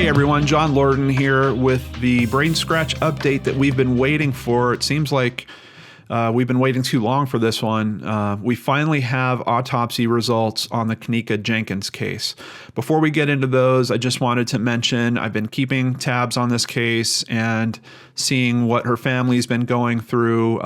Hey everyone, John Lorden here with the miniScratch update that we've been waiting for. It seems like we've been waiting too long for this one. We finally have autopsy results on the Kenneka Jenkins case. Before we get into those, I just wanted to mention I've been keeping tabs on this case and seeing what her family's been going through.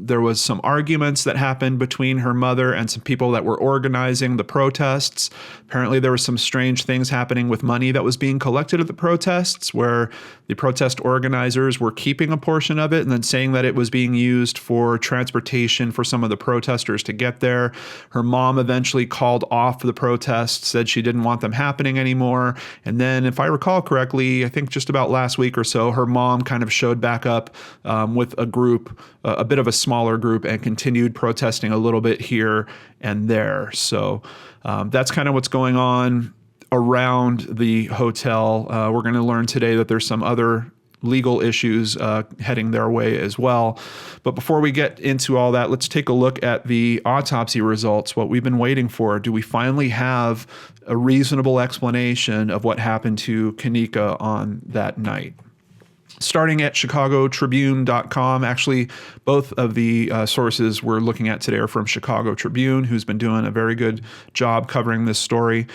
There was some arguments that happened between her mother and some people that were organizing the protests. Apparently there were some strange things happening with money that was being collected at the protests, where the protest organizers were keeping a portion of it and then saying that it was being used for transportation for some of the protesters to get there. Her mom eventually called off the protests, said she didn't want them happening anymore. And then, if I recall correctly, I think just about last week or so, her mom kind of showed back up with a group, a bit of a smaller group, and continued protesting a little bit here and there. So that's kind of what's going on around the hotel. We're going to learn today that there's some other legal issues heading their way as well. But before we get into all that, let's take a look at the autopsy results, what we've been waiting for. Do we finally have a reasonable explanation of what happened to Kanika on that night? Starting at ChicagoTribune.com, actually, both of the sources we're looking at today are from Chicago Tribune, who's been doing a very good job covering this story.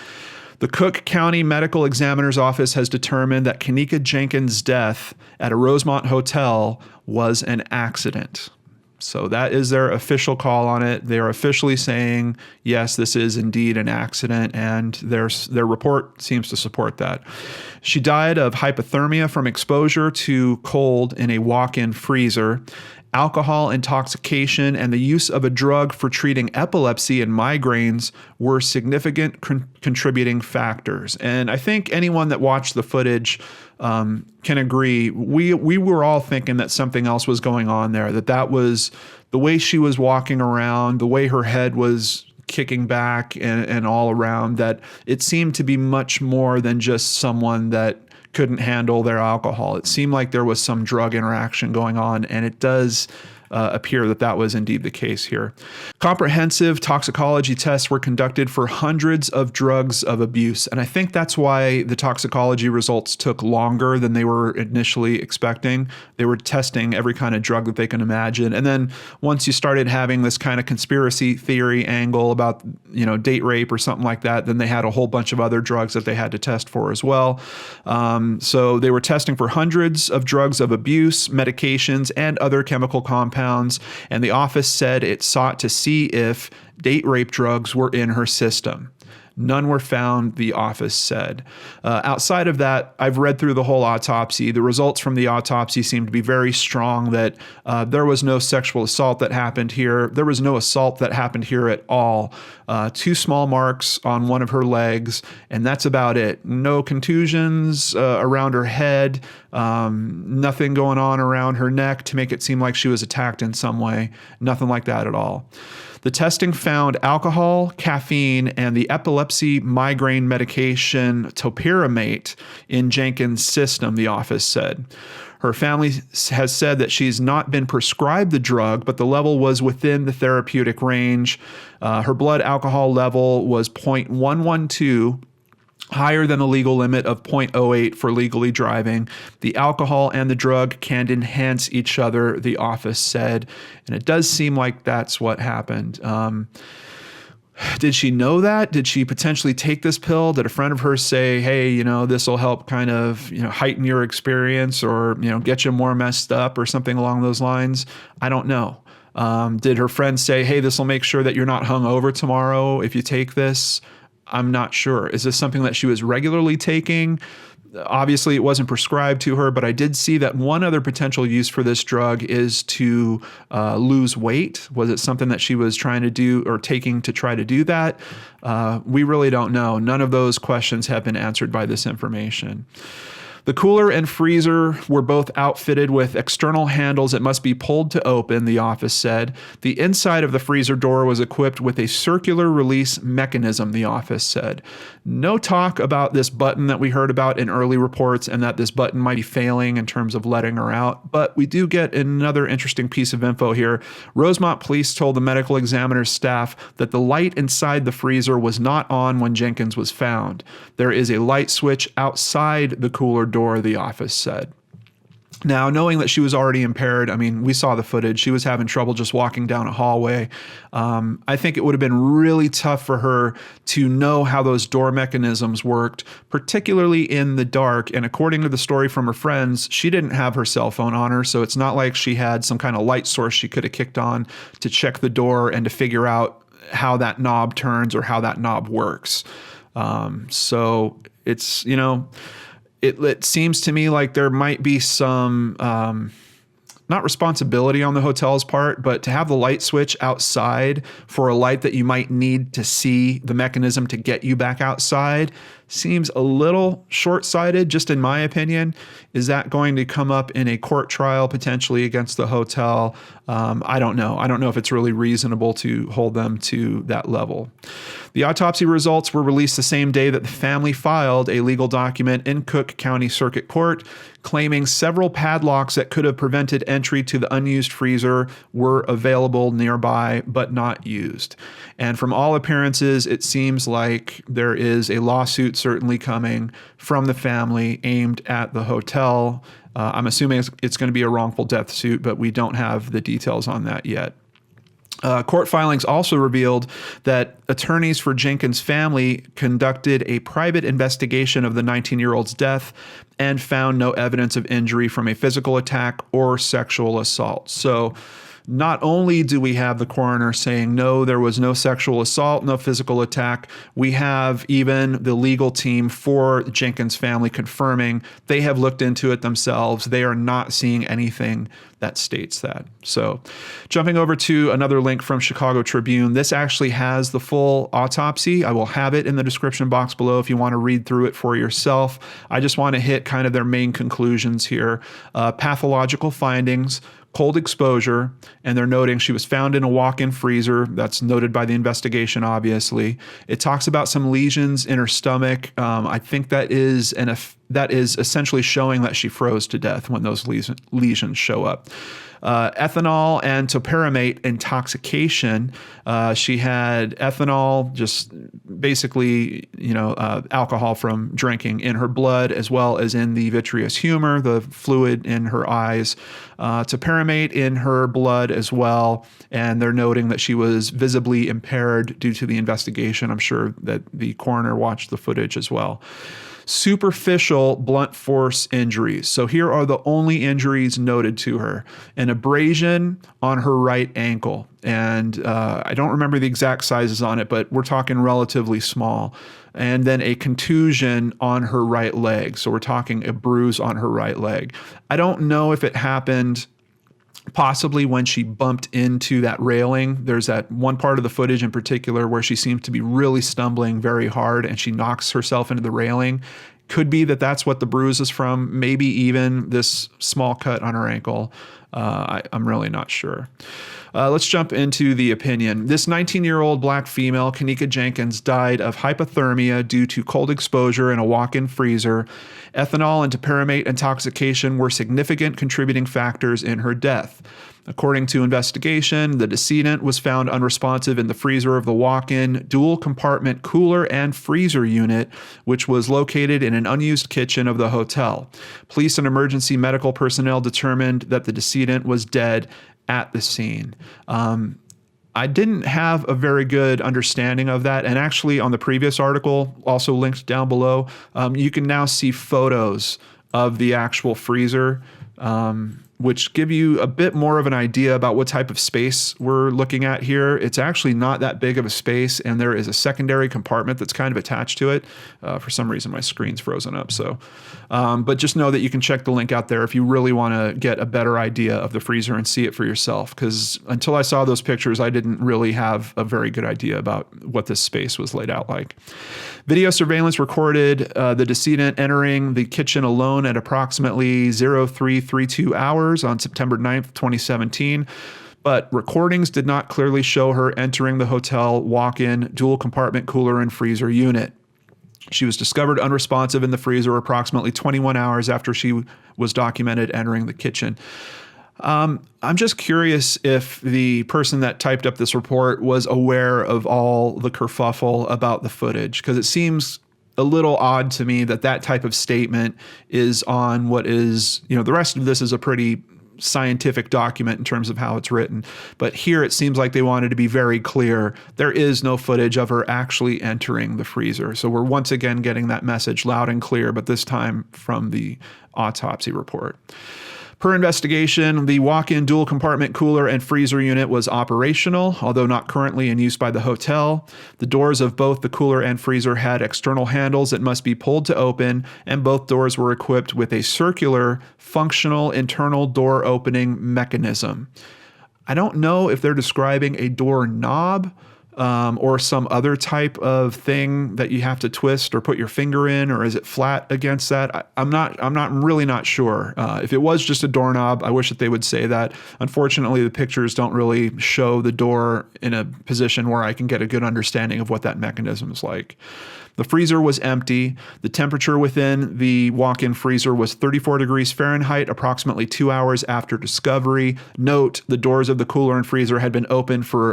The Cook County Medical Examiner's Office has determined that Kenneka Jenkins' death at a Rosemont hotel was an accident. So that is their official call on it. They're officially saying, yes, this is indeed an accident, and their report seems to support that. She died of hypothermia from exposure to cold in a walk-in freezer. Alcohol intoxication and the use of a drug for treating epilepsy and migraines were significant contributing factors. And I think anyone that watched the footage can agree. We were all thinking that something else was going on there, that was the way she was walking around, the way her head was kicking back and all around, that it seemed to be much more than just someone that couldn't handle their alcohol. It seemed like there was some drug interaction going on, and it does appear that that was indeed the case here. Comprehensive toxicology tests were conducted for hundreds of drugs of abuse, and I think that's why the toxicology results took longer than they were initially expecting. They were testing every kind of drug that they can imagine, and then once you started having this kind of conspiracy theory angle about, date rape or something like that, then they had a whole bunch of other drugs that they had to test for as well. So they were testing for hundreds of drugs of abuse, medications, and other chemical compounds, and the office said it sought to see if date rape drugs were in her system. None were found, the office said. Outside of that, I've read through the whole autopsy. The results from the autopsy seem to be very strong, that there was no sexual assault that happened here. There was no assault that happened here at all. 2 small marks on one of her legs, and that's about it. No contusions around her head, nothing going on around her neck to make it seem like she was attacked in some way. Nothing like that at all. The testing found alcohol, caffeine, and the epilepsy migraine medication topiramate in Jenkins' system, the office said. Her family has said that she's not been prescribed the drug, but the level was within the therapeutic range. Her blood alcohol level was 0.112, higher than the legal limit of 0.08 for legally driving. The alcohol and the drug can enhance each other, the office said. And it does seem like that's what happened. Did she know that? Did she potentially take this pill? Did a friend of hers say, hey, this will help kind of, heighten your experience, or, get you more messed up or something along those lines? I don't know. Did her friend say, hey, this will make sure that you're not hungover tomorrow if you take this? I'm not sure. Is this something that she was regularly taking? Obviously, it wasn't prescribed to her, but I did see that one other potential use for this drug is to lose weight. Was it something that she was trying to do or taking to try to do that? We really don't know. None of those questions have been answered by this information. The cooler and freezer were both outfitted with external handles that must be pulled to open, the office said. The inside of the freezer door was equipped with a circular release mechanism, the office said. No talk about this button that we heard about in early reports and that this button might be failing in terms of letting her out, but we do get another interesting piece of info here. Rosemont police told the medical examiner's staff that the light inside the freezer was not on when Jenkins was found. There is a light switch outside the cooler door, the office said. Now, knowing that she was already impaired, I mean, we saw the footage. She was having trouble just walking down a hallway. I think it would have been really tough for her to know how those door mechanisms worked, particularly in the dark. And according to the story from her friends, she didn't have her cell phone on her, so it's not like she had some kind of light source she could have kicked on to check the door and to figure out how that knob turns or how that knob works. So it's, you know, it seems to me like there might be some, not responsibility on the hotel's part, but to have the light switch outside for a light that you might need to see the mechanism to get you back outside seems a little short-sighted, just in my opinion. Is that going to come up in a court trial potentially against the hotel? I don't know. I don't know if it's really reasonable to hold them to that level. The autopsy results were released the same day that the family filed a legal document in Cook County Circuit Court claiming several padlocks that could have prevented entry to the unused freezer were available nearby but not used. And from all appearances, it seems like there is a lawsuit certainly coming from the family aimed at the hotel. I'm assuming it's going to be a wrongful death suit, but we don't have the details on that yet. Court filings also revealed that attorneys for Jenkins' family conducted a private investigation of the 19-year-old's death and found no evidence of injury from a physical attack or sexual assault. So not only do we have the coroner saying, no, there was no sexual assault, no physical attack, we have even the legal team for Jenkins' family confirming they have looked into it themselves. They are not seeing anything that states that. So jumping over to another link from Chicago Tribune, this actually has the full autopsy. I will have it in the description box below if you want to read through it for yourself. I just want to hit kind of their main conclusions here. Pathological findings, cold exposure, and they're noting she was found in a walk-in freezer. That's noted by the investigation, obviously. It talks about some lesions in her stomach. I think that is essentially showing that she froze to death when those lesions show up. Ethanol and topiramate intoxication. She had ethanol, just basically, alcohol from drinking, in her blood, as well as in the vitreous humor, the fluid in her eyes. Topiramate in her blood as well. And they're noting that she was visibly impaired due to the investigation. I'm sure that the coroner watched the footage as well. Superficial blunt force injuries. So here are the only injuries noted to her. An abrasion on her right ankle. And I don't remember the exact sizes on it, but we're talking relatively small. And then a contusion on her right leg. So we're talking a bruise on her right leg. I don't know if it happened possibly when she bumped into that railing. There's that one part of the footage in particular where she seems to be really stumbling very hard and she knocks herself into the railing. Could be that that's what the bruise is from, maybe even this small cut on her ankle. I'm really not sure. Let's jump into the opinion. This 19-year-old black female, Kenneka Jenkins, died of hypothermia due to cold exposure in a walk-in freezer. Ethanol and topiramate intoxication were significant contributing factors in her death. According to investigation, the decedent was found unresponsive in the freezer of the walk-in dual-compartment cooler and freezer unit, which was located in an unused kitchen of the hotel. Police and emergency medical personnel determined that the decedent was dead at the scene. I didn't have a very good understanding of that. And actually on the previous article, also linked down below, you can now see photos of the actual freezer. which give you a bit more of an idea about what type of space we're looking at here. It's actually not that big of a space, and there is a secondary compartment that's kind of attached to it. For some reason, my screen's frozen up. So, but just know that you can check the link out there if you really want to get a better idea of the freezer and see it for yourself. Because until I saw those pictures, I didn't really have a very good idea about what this space was laid out like. Video surveillance recorded the decedent entering the kitchen alone at approximately 0332 hours on September 9th, 2017, but recordings did not clearly show her entering the hotel walk-in dual compartment cooler and freezer unit. She was discovered unresponsive in the freezer approximately 21 hours after she was documented entering the kitchen. I'm just curious if the person that typed up this report was aware of all the kerfuffle about the footage, because it seems a little odd to me that that type of statement is on what is, the rest of this is a pretty scientific document in terms of how it's written. But here it seems like they wanted to be very clear. There is no footage of her actually entering the freezer. So we're once again getting that message loud and clear, but this time from the autopsy report. Per investigation, the walk-in dual compartment cooler and freezer unit was operational, although not currently in use by the hotel. The doors of both the cooler and freezer had external handles that must be pulled to open, and both doors were equipped with a circular, functional internal door opening mechanism. I don't know if they're describing a door knob or some other type of thing that you have to twist or put your finger in, or is it flat against that? I'm really not sure. If it was just a doorknob, I wish that they would say that. Unfortunately, the pictures don't really show the door in a position where I can get a good understanding of what that mechanism is like. The freezer was empty. The temperature within the walk-in freezer was 34 degrees Fahrenheit, approximately 2 hours after discovery. Note, the doors of the cooler and freezer had been open for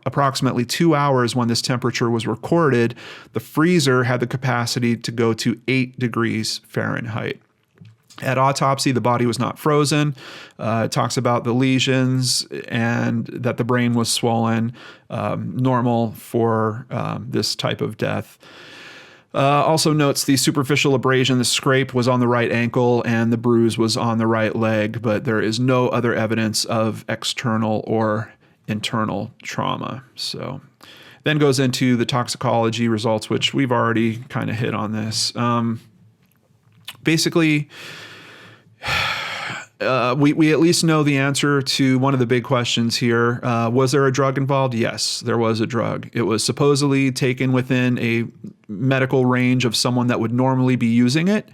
approximately 2 hours when this temperature was recorded. The freezer had the capacity to go to 8 degrees Fahrenheit. At autopsy, the body was not frozen. It talks about the lesions and that the brain was swollen, normal for this type of death. Also notes the superficial abrasion, the scrape was on the right ankle and the bruise was on the right leg, but there is no other evidence of external or internal trauma. So then goes into the toxicology results, which we've already kind of hit on this. Basically, we at least know the answer to one of the big questions here. Was there a drug involved? Yes, there was a drug. It was supposedly taken within a medical range of someone that would normally be using it,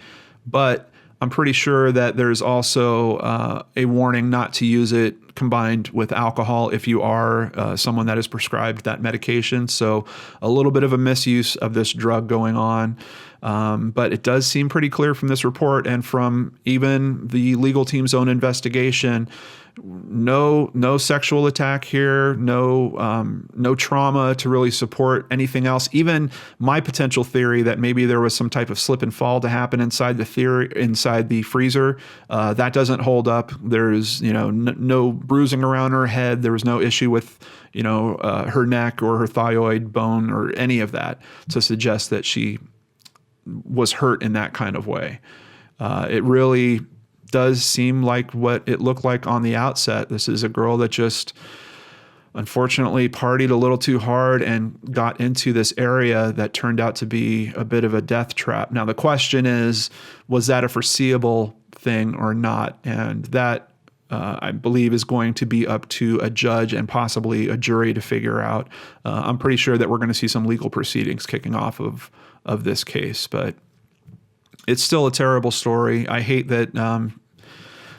but I'm pretty sure that there's also a warning not to use it combined with alcohol if you are someone that is prescribed that medication. So a little bit of a misuse of this drug going on. But it does seem pretty clear from this report and from even the legal team's own investigation, no sexual attack here, no trauma to really support anything else. Even my potential theory that maybe there was some type of slip and fall to happen inside the freezer, that doesn't hold up. There's no bruising around her head. There was no issue with her neck or her thyroid bone or any of that to suggest that she was hurt in that kind of way. It really does seem like what it looked like on the outset. This is a girl that just unfortunately partied a little too hard and got into this area that turned out to be a bit of a death trap. Now, the question is, was that a foreseeable thing or not? And that, I believe, is going to be up to a judge and possibly a jury to figure out. I'm pretty sure that we're going to see some legal proceedings kicking off of this case, but it's still a terrible story. I hate that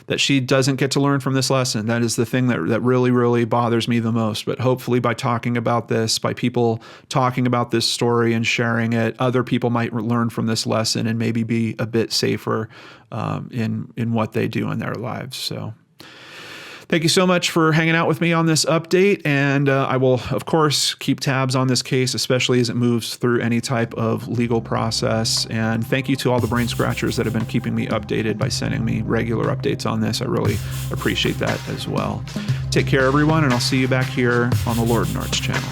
that she doesn't get to learn from this lesson. That is the thing that really, really bothers me the most. But hopefully by talking about this, by people talking about this story and sharing it, other people might learn from this lesson and maybe be a bit safer in what they do in their lives. So thank you so much for hanging out with me on this update, and I will, of course, keep tabs on this case, especially as it moves through any type of legal process. And thank you to all the brain scratchers that have been keeping me updated by sending me regular updates on this. I really appreciate that as well. Take care, everyone, and I'll see you back here on the Lord and Arts channel.